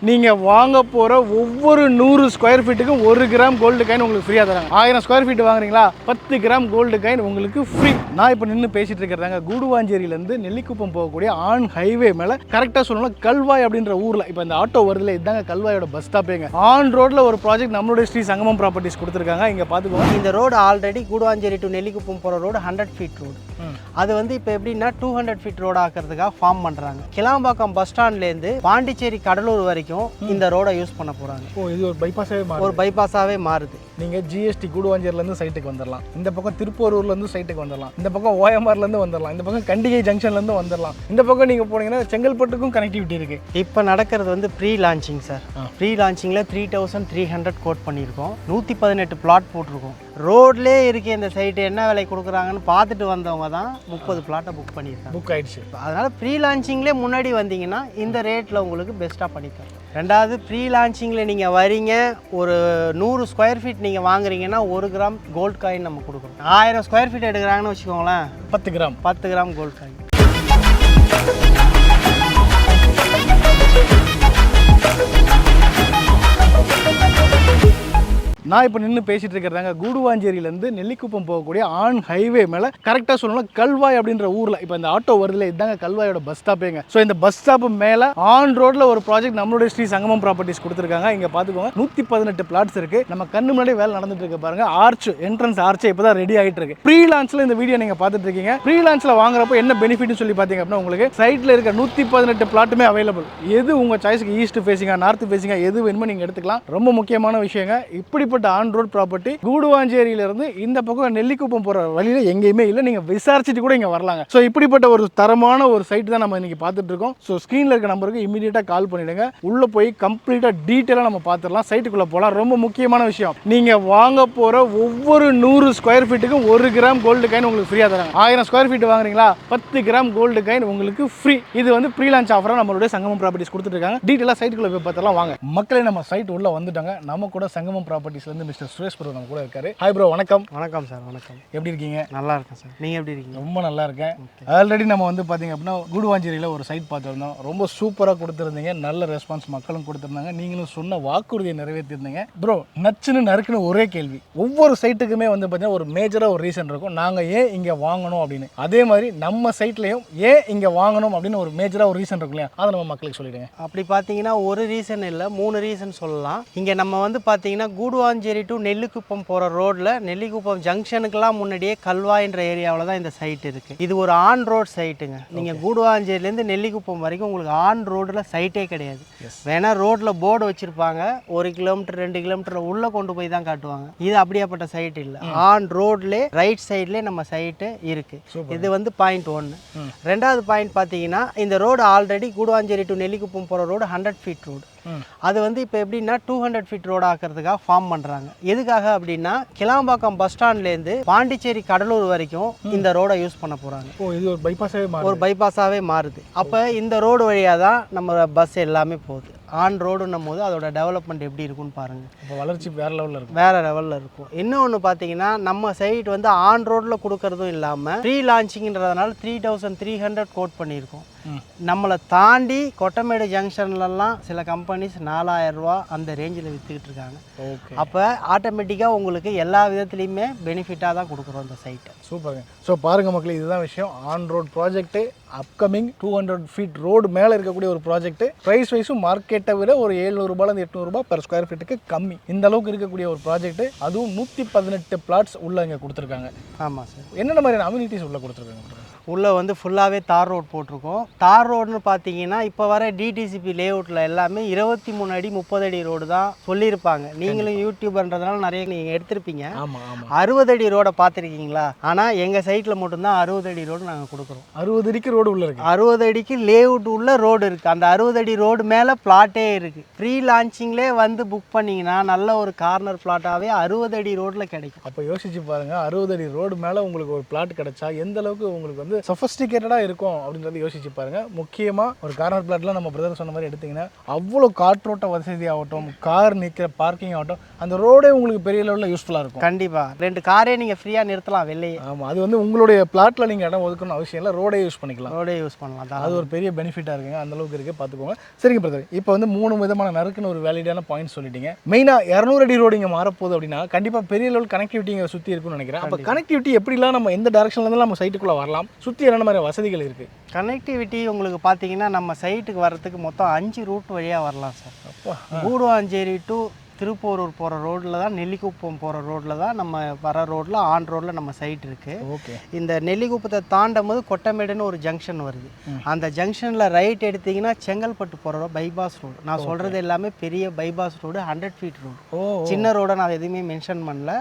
நீங்கள் வாங்க போகிற ஒவ்வொரு 100 ஸ்கொயர் ஃபீட்டுக்கும் 1 கிராம் கோல்டு காயின் உங்களுக்கு ஃப்ரீயாக தராங்க. 1000 ஸ்கொயர் ஃபீட் வாங்குறீங்களா 10 கிராம் கோல்டு காயின் உங்களுக்கு ஃப்ரீ. நான் இப்போ நின்று பேசிட்டு இருக்கிறதாங்க கூடுவாஞ்சேரியிலேருந்து நெல்லிக்குப்பம் போகக்கூடிய ஆன் ஹைவே மேலே கரெக்டாக சொல்லணும் கல்வாய் அப்படின்ற ஊரில். இப்போ இந்த ஆட்டோ வருதுல இதுதாங்க கல்வாயோட பஸ் ஸ்டாப்பேங்க. ஆன் ரோட்டில் ஒரு ப்ராஜெக்ட் நம்மளுடைய ஸ்ரீ சங்கமம் ப்ராப்பர்ட்டிஸ் கொடுத்துருக்காங்க. இங்கே பார்த்துக்கோங்க. இந்த road already Guduvanchery to Nellikuppam போகிற ரோடு 100 ஃபீட் ரோடு. அது வந்து இப்போ எப்படின்னா 200 ஃபீட் ரோடு ஆக்கிறதுக்காக ஃபார்ம் பண்ணுறாங்க. கிளாம்பாக்கம் பஸ் ஸ்டாண்ட்லேருந்து பாண்டிச்சேரி கடலூர் வரைக்கும் இந்த ரோடை யூஸ் பண்ண போகிறாங்க. இது ஒரு பைபாஸாகவே மாறுது. நீங்கள் ஜிஎஸ்டி கூடுவாஞ்சேரியிலேருந்து சைட்டுக்கு வந்துடலாம், இந்த பக்கம் திருப்பூரூர்லேருந்து சைட்டுக்கு வந்துடலாம், இந்த பக்கம் ஓஎம்ஆர்லேருந்து வந்துடலாம், இந்த பக்கம் கண்டிகை ஜங்ஷன்லேருந்து வந்துடலாம், இந்த பக்கம் நீங்கள் போனீங்கன்னா செங்கல்பட்டுக்கும் கனெக்டிவிட்டி இருக்குது. இப்போ நடக்கிறது வந்து ப்ரீ லான்ச்சிங் சார். ப்ரீ லான்ச்சிங்கில் 3300 கோட் பண்ணியிருக்கோம். 118 பிளாட் போட்டிருக்கோம். ரோட்லேயே இருக்க இந்த சைட்டு என்ன விலை கொடுக்குறாங்கன்னு பார்த்துட்டு வந்தவங்க தான் 30 பிளாட்டை புக் பண்ணியிருக்காங்க. புக் ஆயிடுச்சு. அதனால் ப்ரீ லான்ச்சிங்லேயே முன்னாடி வந்தீங்கன்னா இந்த ரேட்டில் உங்களுக்கு பெஸ்ட்டாக பண்ணித்தரோம். ரெண்டாவது ப்ரீ லான்ச்சிங்கில் நீங்கள் வரீங்க, ஒரு 100 ஸ்கொயர் ஃபீட் நீங்கள் வாங்குறீங்கன்னா 1 கிராம் கோல்டு காயின் நம்ம கொடுக்குறோம். 1000 ஸ்கொயர் ஃபீட் எடுக்கிறாங்கன்னு வச்சுக்கோங்களேன், 10 கிராம் கோல்டு காயின். நான் இப்போ நின்று பேசிட்டு இருக்கிறதாங்க கூடுவாஞ்சேரியிலேருந்து நெல்லிக்குப்பம் போகக்கூடிய ஆன் ஹைவே மேலே கரெக்டாக சொல்லணும் கல்வாய் அப்படின்ற ஊரில். இப்போ இந்த ஆட்டோ வருதுல இதுதாங்க கல்வாயோட பஸ் ஸ்டாப்பேங்க. ஸோ இந்த பஸ் ஸ்டாப்பு மேலே ஆன் ரோட்டில் ஒரு ப்ராஜெக்ட் நம்மளுடைய ஸ்ரீ சங்கமம் ப்ராப்பர்ட்டிஸ் கொடுத்துருக்காங்க. இங்கே பார்த்துக்கோங்க 118 பிளாட்ஸ் இருக்குது. நம்ம கண்ணு முன்னாடி வேலை நடந்துட்டு இருக்கு பாருங்க. என்ட்ரன்ஸ் ஆர்ச்சே இப்போ தான் ரெடி ஆகிட்டு இருக்கு. ப்ரீ லான்ச்சில் இந்த வீடியோ நீங்கள் பார்த்துட்டு இருக்கீங்க. ப்ரீ லான்ச்சில் வாங்குறப்போ என்ன பெனிஃபிட்னு சொல்லி பார்த்தீங்க அப்படின்னா உங்களுக்கு சைட்டில் இருக்க 118 பிளாட்டுமே அவைலபிள். எது உங்கள் சாய்ஸ்க்கு ஈஸ்ட் ஃபேஸிங்கா நார்த் ஃபேஸிங்கா எது வேணுமோ நீங்கள் எடுத்துக்கலாம். ரொம்ப முக்கியமான விஷயங்க. இப்படி ஆன் ரோட் ப்ராப்பர்ட்டி கூடுவாஞ்சேரியிலிருந்து இந்த பக்கம் நெல்லிக்குப்பம் போற வழியில எங்கேயுமே இல்லை. நீங்க விசாரிச்சுட்டு கூட இங்க வரலாங்க. ஸோ இப்படிப்பட்ட ஒரு தரமான ஒரு சைட் தான் நம்ம இன்னைக்கு பார்த்துட்டு இருக்கோம். ஸோ ஸ்க்ரீன்ல இருக்க நம்பருக்கு இமீடியட்டா கால் பண்ணிடுங்க. உள்ள போய் கம்ப்ளீட்டா டீட்டெயிலாக நம்ம பார்த்துடலாம். சைட்டுக்குள்ள போகலாம். ரொம்ப முக்கியமான விஷயம், நீங்க வாங்க போற ஒவ்வொரு 100 ஸ்கொயர் ஃபீட்டுக்கும் 1 கிராம் கோல்டு காயின் உங்களுக்கு ஃப்ரீயா தராங்க. 1000 ஸ்கொயர் ஃபீட் வாங்குறீங்களா 10 கிராம் கோல்டு காயின் உங்களுக்கு ஃப்ரீ. இது வந்து ப்ரீ லான்ச் ஆஃபரா நம்மளுடைய சங்கமம் ப்ராப்பர்ட்டிஸ் கொடுத்துட்டு இருக்காங்க. டீட்டெயிலாக சைட்டுக்குள்ள போய் பார்த்தலாம் வாங்க. மக்களே நம்ம சைட் உள்ள வந்துட்டாங்க. நம்ம கூட சங்கமம் ப்ராப்பர்ட்டிஸ்ல இருந்து மிஸ்டர் சுரேஷ் ப்ரோ நம்ம கூட இருக்காரு. ஹாய் ப்ரோ, வணக்கம். வணக்கம் சார். வணக்கம். எப்படி இருக்கீங்க? நல்லா இருக்கேன் சார். நீங்கள் எப்படி இருக்கீங்க? ரொம்ப நல்லா இருக்கேன். ஆல்ரெடி நம்ம வந்து பார்த்தீங்க அப்படின்னா கூடுவாஞ்சேரியில் ஒரு சைட் பார்த்துருந்தோம். ரொம்ப சூப்பராக கொடுத்துருந்தீங்க. நல்ல ரெஸ்பான்ஸ் மக்களும் கொடுத்துருந்தாங்க. நீங்களும் சொன்ன வாக்குறுதியை நிறைவேற்றிருந்தீங்க. ப்ரோ, நறுக்குன்னு ஒரே கேள்வி. ஒவ்வொரு சைட்டுக்குமே வந்து பார்த்தீங்கன்னா ஒரு மேஜராக ஒரு ரீசன் இருக்கும், நாங்கள் ஏன் இங்கே வாங்கணும் அப்படின்னு. அதே மாதிரி நம்ம சைட்லையும் ஏன் இங்கே வாங்கணும் அப்படின்னு ஒரு மேஜராக ஒரு ரீசன் இருக்கும் இல்லையா, அதை நம்ம மக்களுக்கு சொல்லிடுங்க. அப்படி பார்த்தீங்கன்னா ஒரு ரீசன் இல்லை, 3 ரீசன் சொல்லலாம். இங்கே நம்ம வந்து பார்த்தீங்கன்னா கூடுவாஞ்சேரி டு நெல்லிக்குப்பம் போகிற ரோடில் நெல்லிக்குப்பம் ஜங்ஷனுக்கெல்லாம் முன்னாடியே கல்வாயின்ற ஏரியாவில் தான் இந்த சைட் இருக்குது. இது ஒரு ஆன் ரோட் சைட்டுங்க. நீங்கள் கூடுவாஞ்சேரியிலேருந்து நெல்லிக்குப்பம் வரைக்கும் உங்களுக்கு ஆன் ரோடில் சைட்டே கிடையாது. வேணா ரோட்டில் போர்டு வச்சுருப்பாங்க, 1 கிலோமீட்டர் 2 கிலோமீட்டர் உள்ளே கொண்டு போய் தான் காட்டுவாங்க. இது அப்படியாப்பட்ட சைட் இல்லை. ஆன் ரோட்லேயே ரைட் சைட்லேயே நம்ம சைட்டு இருக்குது. இது வந்து பாயிண்ட் 1. ரெண்டாவது பாயிண்ட் பார்த்தீங்கன்னா இந்த road already Guduvanchery to Nellikuppam போகிற ரோடு 100 ஃபீட் ரோடு. அது வந்து இப்போ எப்படின்னா 200 ஃபீட் ரோடு ஆக்கிறதுக்காக ஃபார்ம் பண்ணுறாங்க. எதுக்காக அப்படின்னா கிளாம்பாக்கம் பஸ் ஸ்டாண்ட்லேருந்து பாண்டிச்சேரி கடலூர் வரைக்கும் இந்த ரோடை யூஸ் பண்ண போகிறாங்க. இது ஒரு பைபாஸாகவே மாறுது. அப்போ இந்த ரோடு வழியாக தான் நம்ம பஸ் எல்லாமே போகுது. ஆன் ரோடுன்னும் போது அதோட டெவலப்மெண்ட் எப்படி இருக்குன்னு பாருங்கள். இப்போ வளர்ச்சி வேறு லெவலில் இருக்கும். இன்னொன்று பார்த்தீங்கன்னா நம்ம சைட் வந்து ஆன் ரோடில் கொடுக்கறதும் இல்லாமல் ப்ரீ லான்ச்சிங்கிறதுனால 3300 கோட் பண்ணியிருக்கோம். நம்மளை தாண்டி கொட்டமேடு ஜங்ஷன்லலாம் சில கம்பெனிஸ் 4000 ரூபா அந்த ரேஞ்சில் விற்றுக்கிட்டு இருக்காங்க. அப்போ ஆட்டோமேட்டிக்காக உங்களுக்கு எல்லா விதத்துலையுமே பெனிஃபிட்டாக தான் கொடுக்குறோம் இந்த சைட்டை. சூப்பருங்க. ஸோ பாருங்கள் மக்களே, இதுதான் விஷயம். On road project upcoming 200 feet road மேலே இருக்கக்கூடிய ஒரு ப்ராஜெக்ட். ப்ரைஸ் வைஸும் மார்க்கெட்டை விட ஒரு 700 ரூபாயிலேருந்து 800 ரூபாய் பெர் ஸ்கொயர் ஃபீட்டுக்கு கம்மி. இந்த அளவுக்கு இருக்கக்கூடிய ஒரு ப்ராஜெக்ட். அதுவும் 118 பிளாட்ஸ் உள்ள இங்கே கொடுத்துருக்காங்க. ஆமாம் சார். என்னென்ன மாதிரியான அம்யூனிட்டிஸ் உள்ள கொடுத்துருக்காங்க? உள்ளே வந்து ஃபுல்லாகவே தார் ரோட் போட்டிருக்கோம். தார் ரோடுன்னு பார்த்தீங்கன்னா இப்போ வர டிடிசிபி லேஅவுட்டில் எல்லாமே 23 அடி 30 அடி ரோடு தான் சொல்லியிருப்பாங்க. நீங்களும் யூடியூப்ன்றதுனால நிறைய நீங்கள் எடுத்திருப்பீங்க. 60 அடி ரோடை பார்த்துருக்கீங்களா? ஆனால் எங்கள் சைட்டில் மட்டும்தான் 60 அடி ரோடு நாங்கள் கொடுக்குறோம். 60 அடிக்கு ரோடு உள்ள இருக்குது. 60 அடிக்கு லேஅவுட் உள்ள ரோடு இருக்குது. அந்த 60 அடி ரோடு மேலே பிளாட்டே இருக்குது. ப்ரீ லான்ச்சிங்லேயே வந்து புக் பண்ணிங்கன்னா நல்ல ஒரு கார்னர் பிளாட்டாகவே 60 அடி ரோட்டில் கிடைக்கும். அப்போ யோசிச்சு பாருங்கள், 60 அடி ரோடு மேலே உங்களுக்கு ஒரு பிளாட் கிடைச்சா எந்த அளவுக்கு உங்களுக்கு வந்து வந்து சொஃபஸ்டிகேட்டடாக இருக்கும் அப்படின்றத யோசிச்சு பாருங்க. முக்கியமாக ஒரு கார்னர் பிளாட்லாம் நம்ம பிரதர் சொன்ன மாதிரி எடுத்திங்கன்னா அவ்வளோ காற்றோட்ட வசதி ஆகட்டும், கார் நிற்கிற பார்க்கிங் ஆகட்டும், அந்த ரோடே உங்களுக்கு பெரிய லெவலில் யூஸ்ஃபுல்லாக இருக்கும். கண்டிப்பாக 2 காரே நீங்கள் ஃப்ரீயாக நிறுத்தலாம் வெளியே. ஆமாம், அது வந்து உங்களுடைய பிளாட்டில் நீங்கள் இடம் ஒதுக்கணும் அவசியம் இல்லை, ரோடே யூஸ் பண்ணிக்கலாம். ரோடே யூஸ் பண்ணலாம். அது ஒரு பெரிய பெனிஃபிட்டாக இருக்குங்க, அந்தளவுக்கு இருக்குது, பார்த்துக்கோங்க. சரிங்க பிரதர், இப்போ வந்து 3 விதமான நறுக்குன்னு ஒரு வேலிடான பாயிண்ட் சொல்லிட்டீங்க. மெயினாக 200 அடி ரோடு இங்கே மாறப்போகுது அப்படின்னா கண்டிப்பாக பெரிய லெவல் கனெக்டிவிட்டி இங்கே சுற்றி இருக்குன்னு நினைக்கிறேன். அப்போ கனெக்டிவிட்டி எப்படிலாம் நம்ம எந்த டேரக்ஷன்லேருந்து நம்ம சைட்டுக்குள்ளே வரலாம், சுற்றி என்னென்ன மாதிரி வசதிகள் இருக்குது? கனெக்டிவிட்டி உங்களுக்கு பார்த்தீங்கன்னா நம்ம சைட்டுக்கு வர்றதுக்கு மொத்தம் 5 ரூட் வழியாக வரலாம் சார். கூடுவாஞ்சேரி டு திருப்போரூர் போகிற ரோட்டில் தான், நெல்லிக்குப்பம் போகிற ரோட்டில் தான் நம்ம வர ரோட்டில் ஆன் ரோட்டில் நம்ம சைட் இருக்குது. ஓகே. இந்த நெல்லிக்குப்பத்தை தாண்டும் போது கொட்டமேடுன்னு ஒரு ஜங்ஷன் வருது. அந்த ஜங்ஷனில் ரைட் எடுத்திங்கன்னா செங்கல்பட்டு போகிற பைபாஸ் ரோடு. நான் சொல்கிறது எல்லாமே பெரிய பைபாஸ் ரோடு, 100 ஃபீட் ரோடு. சின்ன ரோடை நான் எதுவுமே மென்ஷன் பண்ணல.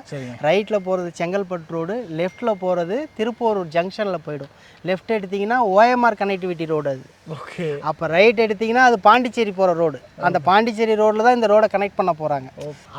ரைட்டில் போகிறது செங்கல்பட்டு ரோடு, லெஃப்ட்டில் போகிறது திருப்போரூர் ஜங்ஷனில் போயிடும். லெஃப்ட் எடுத்திங்கன்னா OMR கனெக்டிவிட்டி ரோடு அது. ஓகே. அப்போ ரைட் எடுத்திங்கன்னா அது பாண்டிச்சேரி போகிற ரோடு. அந்த பாண்டிச்சேரி ரோடில் தான் இந்த ரோடை கனெக்ட் பண்ண போகிறாங்க.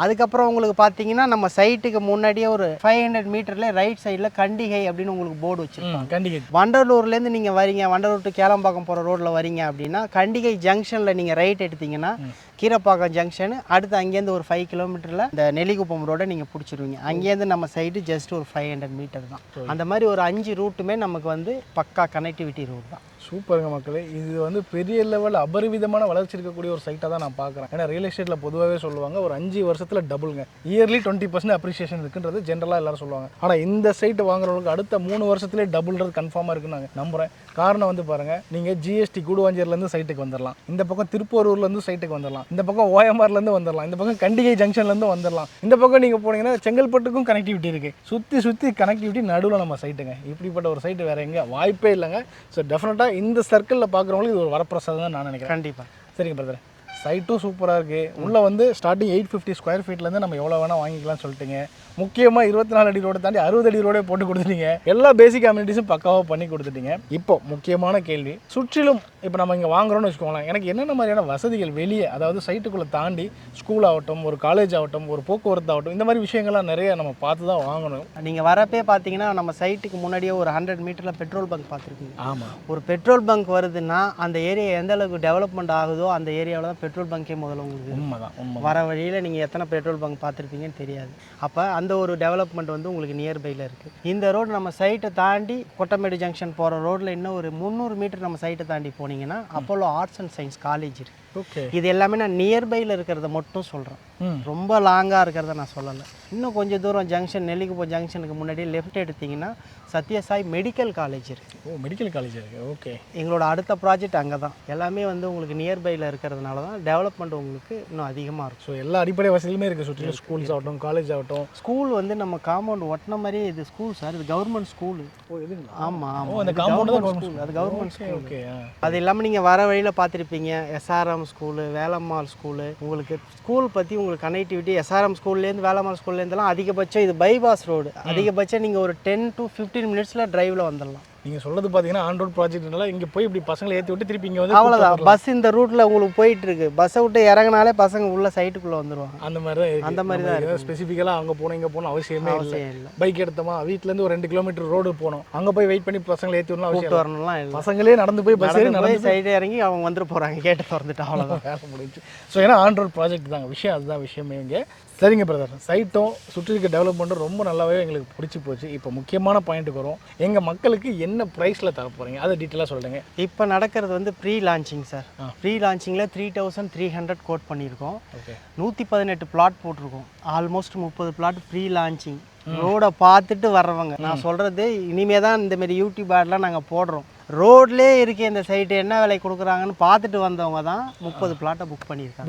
அதுக்கப்புறம் உங்களுக்கு பார்த்தீங்கன்னா நம்ம சைட்டுக்கு முன்னாடியே ஒரு 500 மீட்டர்ல ரைட் சைடில் கண்டிகை அப்படின்னு உங்களுக்கு போர்டு வச்சுருப்பாங்க. கண்டிகை. வண்டலூர்லேருந்து நீங்கள் வரீங்க, வண்டலூர் டு கேளம்பாக்கம் போகிற ரோட்டில் வரீங்க அப்படின்னா கண்டிகை ஜங்ஷனில் நீங்கள் ரைட் எடுத்தீங்கன்னா கீரப்பாக்கம் ஜங்ஷனு, அடுத்து அங்கேருந்து ஒரு 5 கிலோமீட்டரில் இந்த நெல்லிக்குப்பம் ரோடை நீங்கள் பிடிச்சிருவீங்க. அங்கேருந்து நம்ம சைடு ஜஸ்ட் ஒரு 500 மீட்டர் தான். அந்த மாதிரி ஒரு 5 ரூட்டுமே நமக்கு வந்து பக்கா கனெக்டிவிட்டி ரோடு தான். சூப்பருங்க மக்களே, இது வந்து பெரிய லெவல் அபரிவிதமான வளர்ச்சி இருக்கக்கூடிய ஒரு சைட்டாக தான் நான் பார்க்குறேன். ஏன்னா ரியல் எஸ்டேட்டில் பொதுவாகவே சொல்லுவாங்க ஒரு 5 வருஷத்தில் டபுளுங்க, இயர்லி 20% அப்ரிசியேஷன் இருக்குன்றது ஜென்ரலாக எல்லாரும் சொல்லுவாங்க. ஆனால் இந்த சைட்டு வாங்குறவங்களுக்கு அடுத்த 3 வருஷத்துலேயே டபுள்றது கன்ஃபார்மாக இருக்குன்னு நான் நம்புகிறேன். காரணம் வந்து பாருங்கள், நீங்கள் GST கூடுவாஞ்சேரிலேருந்து சைட்டுக்கு வந்துடலாம், இந்த பக்கம் திருப்பூரூர்லேருந்து சைட்டுக்கு வந்துடலாம், இந்த பக்கம் OMRலேருந்து வந்துடலாம், இந்த பக்கம் கண்டிகை ஜங்ஷன்லேருந்து வந்துடலாம், இந்த பக்கம் நீங்கள் போனீங்கன்னா செங்கல்பட்டுக்கும் கனெக்டிவிட்டி இருக்குது. சுற்றி கனெக்டிவிட்டி நடுவில் நம்ம சைட்டுங்க. இப்படிப்பட்ட ஒரு சைட்டு வேறு எங்கே வாய்ப்பே இல்லைங்க. ஸோ டெஃபினட்டாக இந்த சர்க்கிளில் பார்க்குறவங்களுக்கு இது ஒரு வரப்பிரசாதம் தான் நான் நினைக்கிறேன். கண்டிப்பாக. சரிங்க பிரதர், சைட்டும் சூப்பராக இருக்குது. உள்ளே வந்து ஸ்டார்டிங் 850 ஸ்கொயர் ஃபீட்லேருந்து நம்ம எவ்வளோ வேணால் வாங்கிக்கலாம்னு சொல்லிட்டுங்க. முக்கியமாக 24 அடி ரோடு தாண்டி 60 அடி ரோடே போட்டு கொடுத்துட்டீங்க. எல்லா பேசிக் அம்யூனிட்டிஸும் பக்காவாக பண்ணி கொடுத்துட்டீங்க. இப்போ முக்கியமான கேள்வி, சுற்றிலும் இப்போ நம்ம இங்கே வாங்குறோம்னு வச்சுக்கோங்களேன், எனக்கு என்னென்ன மாதிரியான வசதிகள் வெளியே, அதாவது சைட்டுக்குள்ளே தாண்டி ஸ்கூல் ஆகட்டும், ஒரு காலேஜ் ஆகட்டும், ஒரு போக்குவரத்து ஆகட்டும், இந்த மாதிரி விஷயங்கள்லாம் நிறைய நம்ம பார்த்து தான் வாங்கணும். நீங்கள் வரப்பே பார்த்தீங்கன்னா நம்ம சைட்டுக்கு முன்னாடியே ஒரு 100 மீட்டரில் பெட்ரோல் பங்க் பார்த்துருக்கீங்க. ஆமாம். ஒரு பெட்ரோல் பங்க் வருதுன்னா அந்த ஏரியா எந்த அளவுக்கு டெவலப்மெண்ட் ஆகுதோ அந்த ஏரியாவில் தான் பெட்ரோல் பங்கே முதல்ல உங்களுக்கு. உண்மைதான். வர வழியில் நீங்கள் எத்தனை பெட்ரோல் பங்க் பார்த்துருப்பீங்கன்னு தெரியாது. அப்போ அந்த ஒரு டெவலப்மெண்ட் வந்து உங்களுக்கு நியர்பையில் இருக்குது. இந்த ரோடு நம்ம சைட்டை தாண்டி கொட்டமேடு ஜங்ஷன் போகிற ரோட்டில் இன்னும் ஒரு 300 மீட்டர் நம்ம சைட்டை தாண்டி போனீங்கன்னா Apollo arts and science college இருக்குது. ஓகே. இது எல்லாமே நான் நியர்பையில் இருக்கிறத மட்டும் சொல்கிறேன், ரொம்ப லாங்காக இருக்கிறத நான் சொல்லலை. இன்னும் கொஞ்சம் தூரம் ஜங்ஷன், நெல்லிக்குப்பம் ஜங்ஷனுக்கு முன்னாடி லெஃப்ட் எடுத்திங்கன்னா சத்யசாய் மெடிக்கல் காலேஜ் இருக்குது. ஓ, மெடிக்கல் காலேஜ் இருக்குது. ஓகே. எங்களோட அடுத்த ப்ராஜெக்ட் அங்கே தான். எல்லாமே வந்து உங்களுக்கு நியர்பையில் இருக்கிறதுனால தான் டெவலப்மெண்ட் உங்களுக்கு இன்னும் அதிகமாக இருக்கும். ஸோ எல்லா அடிப்படை வசதியுமே இருக்குது சுற்றிலும், ஸ்கூல்ஸ் ஆகட்டும், காலேஜ் ஆகட்டும். ஸ்கூல் வந்து நம்ம காம்பவுண்ட் ஒட்டின மாதிரியே இது ஸ்கூல் சார், இது கவர்மெண்ட் ஸ்கூலு. ஓ, இதுங்களா? ஆமாம் ஆமாம், அந்த காம்பவுண்ட் தான் ஸ்கூல், அது கவர்மெண்ட் ஸ்கூல். ஓகே. அது இல்லாமல் நீங்கள் வர வழியில் பார்த்துருப்பீங்க SRM ஸ்கூலு, வேலம்மாள் ஸ்கூலு. உங்களுக்கு ஸ்கூல் பற்றி உங்களுக்கு கனெக்டிவிட்டி SRM ஸ்கூல்லேருந்து வேலம்மாள் ஸ்கூல்லேருந்துலாம் அதிகபட்சம் இது பைபாஸ் ரோடு. அதிகபட்சம் நீங்கள் ஒரு 10 to 15 மினிட்ஸில் டிரைவில் வந்துடலாம். நீங்கள் சொல்கிறது பார்த்தீங்கன்னா ஆன் ரோட் ப்ராஜெக்ட்னால இங்கே போய் இப்படி பசங்களை ஏற்றி விட்டு திருப்பி இங்கே வந்து அவ்வளோதான். பஸ் இந்த ரூட்டில் உங்களுக்கு போயிட்டு இருக்கு, பஸ்ஸை விட்டு இறங்கினாலே பசங்க உள்ள சைட்டுக்குள்ளே வந்துடுவாங்க. அந்த மாதிரி தான். அந்த மாதிரி தான். ஸ்பெசிஃபிக்கலாக அங்கே போகணும் இங்கே போகணும் அவசியமே இல்லை. பைக் எடுத்தோமா, வீட்டிலேருந்து ஒரு 2 கிலோமீட்டர் ரோடு போகணும், அங்கே போய் வெயிட் பண்ணி பசங்களை ஏற்றி விடணும் அவசியம் வரணும்லாம் இல்லை. பசங்களே நடந்து போய் பஸ் ஏறி நடந்து சைடு இறங்கி அவங்க வந்துட்டு போகிறாங்க, கேட்டு திறந்துட்டு அவ்வளோதான் வேலை முடிஞ்சு. ஸோ ஏன்னா ஆன் ரோட் ப்ராஜெக்ட் தாங்க விஷயம், அதுதான் விஷயமே இங்கே. சரிங்க பிரதர், சைட்டும் சுற்றி இருக்க டெவலப்மெண்ட்டும் ரொம்ப நல்லாவே எங்களுக்கு பிடிச்சி போச்சு. இப்போ முக்கியமான பாயிண்ட்டுக்கு வரும், எங்கள் மக்களுக்கு என்ன ப்ரைஸில் தர போகிறீங்க அதை டீட்டெயிலாக சொல்லுங்கள். இப்போ நடக்கிறது வந்து ப்ரீ லான்ச்சிங் சார். ப்ரீ லான்ச்சிங்கில் 3300 கோட் பண்ணியிருக்கோம். ஓகே. 118 பிளாட் போட்டிருக்கோம். Almost 30 plot pre launching. ரோடை பார்த்துட்டு வர்றவங்க, நான் சொல்கிறது இனிமே தான் இந்தமாரி யூடியூப் ஆட்லாம் நாங்கள் போடுறோம். ரோட்லேயே இருக்க இந்த சைட்டு என்ன விலை கொடுக்குறாங்கன்னு பார்த்துட்டு வந்தவங்க தான் 30 பிளாட்டை புக் பண்ணியிருக்காங்க.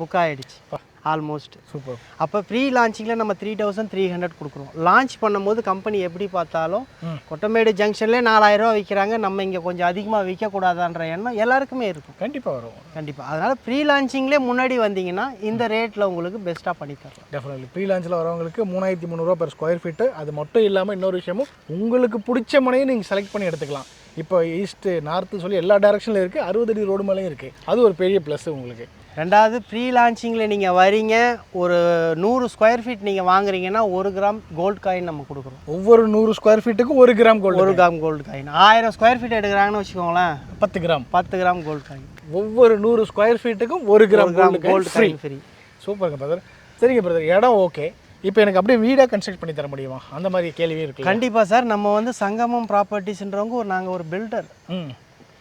புக் ஆகிடுச்சு ஆல்மோஸ்ட். சூப்பர். அப்போ ப்ரீ லான்ச்சிங்கில் நம்ம 3300 கொடுக்குறோம். லான்ச் பண்ணும்போது கம்பெனி எப்படி பார்த்தாலும் கொட்டமேடு ஜங்ஷன்லேயே 4000 ரூபா விற்கிறாங்க, நம்ம இங்கே கொஞ்சம் அதிகமாக விற்கக்கூடாதான்ற எண்ணம் எல்லாருக்குமே இருக்கும். கண்டிப்பாக வரும். கண்டிப்பாக. அதனால் ப்ரீ லான்ச்சிங்லேயே முன்னாடி வந்தீங்கன்னா இந்த ரேட்டில் உங்களுக்கு பெஸ்ட்டாக பண்ணி தரோம். டெஃபினெட்லி. ப்ரீ லான்ச்சில் வரவங்களுக்கு 3300 per ஸ்கொயர் ஃபீட்டு. அது மட்டும் இல்லாமல் இன்னொரு விஷயமும், உங்களுக்கு பிடிச்ச மனையை நீங்கள் செலக்ட் பண்ணி எடுத்துக்கலாம். இப்போ ஈஸ்ட்டு நார்த்து சொல்லி எல்லா டைரக்ஷனில் இருக்குது, 60 அடி ரோடு மேலேயும் இருக்குது. அது ஒரு பெரிய ப்ளஸ் உங்களுக்கு. ரெண்டாவது ப்ரீ லான்ச்சிங்கில் நீங்கள் வரீங்க, ஒரு 100 ஸ்கொயர் ஃபீட் நீங்கள் வாங்குறீங்கன்னா 1 கிராம் கோல்டு காயின் நம்ம கொடுக்குறோம். ஒவ்வொரு 100 ஸ்கொயர் ஃபீட்டுக்கும் 1 gram gold. 1 gram gold coin. 1000 square feet எடுக்கிறாங்கன்னு வச்சுக்கோங்களேன், 10 கிராம் 10 கிராம் கோல்டு காயின். ஒவ்வொரு 100 ஸ்கொயர் ஃபீட்டுக்கும் 1 கிராம் கோல்டு காயின் ஃப்ரீ. சூப்பருங்க பிரதர். சரிங்க பிரதர், இடம் ஓகே. இப்போ எனக்கு அப்படியே வீடாக கன்ஸ்ட்ரக்ட் பண்ணி தர முடியுமா? அந்த மாதிரி கேள்வியே இருக்கு. கண்டிப்பாக சார். நம்ம வந்து சங்கமம் ப்ராப்பர்ட்டிஸ்ன்றவங்க நாங்கள் ஒரு பில்டர். ம்,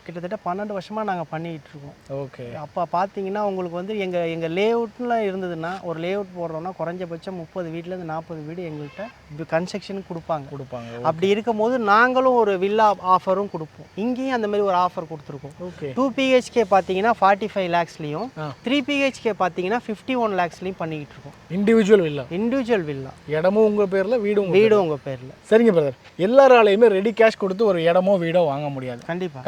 கிட்டத்தட்ட 12 வருஷமாக நாங்கள் பண்ணிக்கிட்டு இருக்கோம். ஓகே. அப்போ பார்த்தீங்கன்னா உங்களுக்கு வந்து எங்கள் லேஅவுட்டில் இருந்ததுன்னா, ஒரு லேஅவுட் போடுறோன்னா குறைஞ்சபட்சம் 30 வீட்டிலேருந்து 40 வீடு எங்கள்கிட்ட கன்ஸ்ட்ரக்ஷனுக்கு கொடுப்பாங்க. அப்படி இருக்கும்போது நாங்களும் ஒரு வில்லா ஆஃபரும் கொடுப்போம். இங்கேயும் அந்த மாதிரி ஒரு ஆஃபர் கொடுத்துருக்கோம். ஓகே. 2 PHK பார்த்தீங்கன்னா 45 lakhsலையும் 3 PHK பார்த்தீங்கன்னா 51 lakhsலையும் பண்ணிக்கிட்டு இருக்கோம். Individual villa. Individual villa. இடமும் உங்கள் பேரில், வீடும் உங்கள் பேரில். சரிங்க பிரதர். எல்லாராலையுமே ரெடி கேஷ் கொடுத்து ஒரு இடமோ வீடோ வாங்க முடியாது.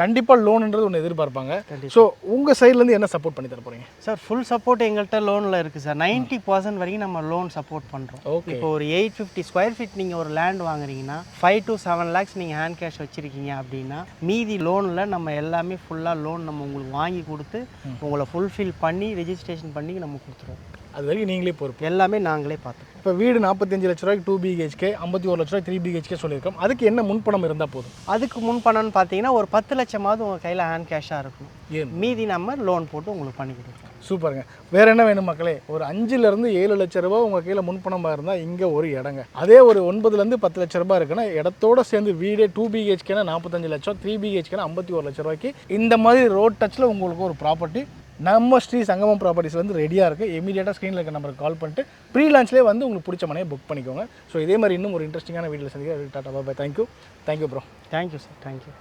கண்டிப்பாக லோன்ன்றது ஒன்று எதிர்பார்ப்பாங்க. ஸோ உங்கள் சைட்லேருந்து என்ன சப்போர்ட் பண்ணி தர போகிறீங்க? சார் ஃபுல் சப்போர்ட் எங்கள்கிட்ட லோனில் இருக்குது சார். 90% வரைக்கும் நம்ம லோன் சப்போர்ட் பண்ணுறோம். ஓகே. இப்போ ஒரு 850 ஸ்கொயர் ஃபீட் நீங்கள் ஒரு லேண்ட் வாங்குறீங்கன்னா 5 to 7 lakhs நீங்கள் ஹேண்ட் கேஷ் வச்சுருக்கீங்க அப்படின்னா, மீதி லோனில் நம்ம எல்லாமே ஃபுல்லாக லோன் நம்ம உங்களுக்கு வாங்கி கொடுத்து உங்களை ஃபுல்ஃபில் பண்ணி ரெஜிஸ்ட்ரேஷன் பண்ணி நம்ம கொடுத்துருவோம். அது வரைக்கும் நீங்களே பொறுப்பு. எல்லாமே நாங்களே பார்த்துப்போம். இப்போ வீடு 45 லட்ச ரூபாய்க்கு 2 BHK, 51 லட்ச ரூபாய்க்கு 3 BHK சொல்லியிருக்கோம். அதுக்கு என்ன முன்பணம் இருந்தால் போதும்? அதுக்கு முன்பணம்னு பார்த்தீங்கன்னா ஒரு 10 லட்சமாவது உங்கள் கையில் ஹேண்ட் கேஷாக இருக்கும். மீதி நம்ம லோன் போட்டு உங்களுக்கு பண்ணி கொடுப்போம். சூப்பருங்க. வேறு என்ன வேணும் மக்களே? ஒரு 5லேருந்து 7 லட்ச ரூபா உங்கள் கையில் முன்பணமாக இருந்தால் இங்கே ஒரு இடங்க. அதே ஒரு 9லேருந்து 10 லட்ச ரூபா இருக்குன்னா இடத்தோட சேர்ந்து வீடே 2 BHKனா 45 லட்சம், 3 BHKனா 51 லட்ச ரூபாய்க்கு இந்த மாதிரி ரோட் டச்சில் உங்களுக்கு ஒரு ப்ராப்பர்ட்டி நம்ம ஸ்ரீ சங்கமம் ப்ராப்பர்ட்டிஸ் வந்து ரெடியாக இருக்குது. இமீடியட்டாக ஸ்க்ரீனில் இருக்க நம்பருக்கு கால் பண்ணிட்டு ப்ரீ லான்ச்லேயே வந்து உங்களுக்கு பிடிச்ச மனையை புக் பண்ணிக்கோங்க. ஸோ இதே மாதிரி இன்னும் ஒரு இன்ட்ரெஸ்டிங்கான வீடியோவில் சந்திக்க. Tata bye. Thank you bro. Thank you sir. Thank you.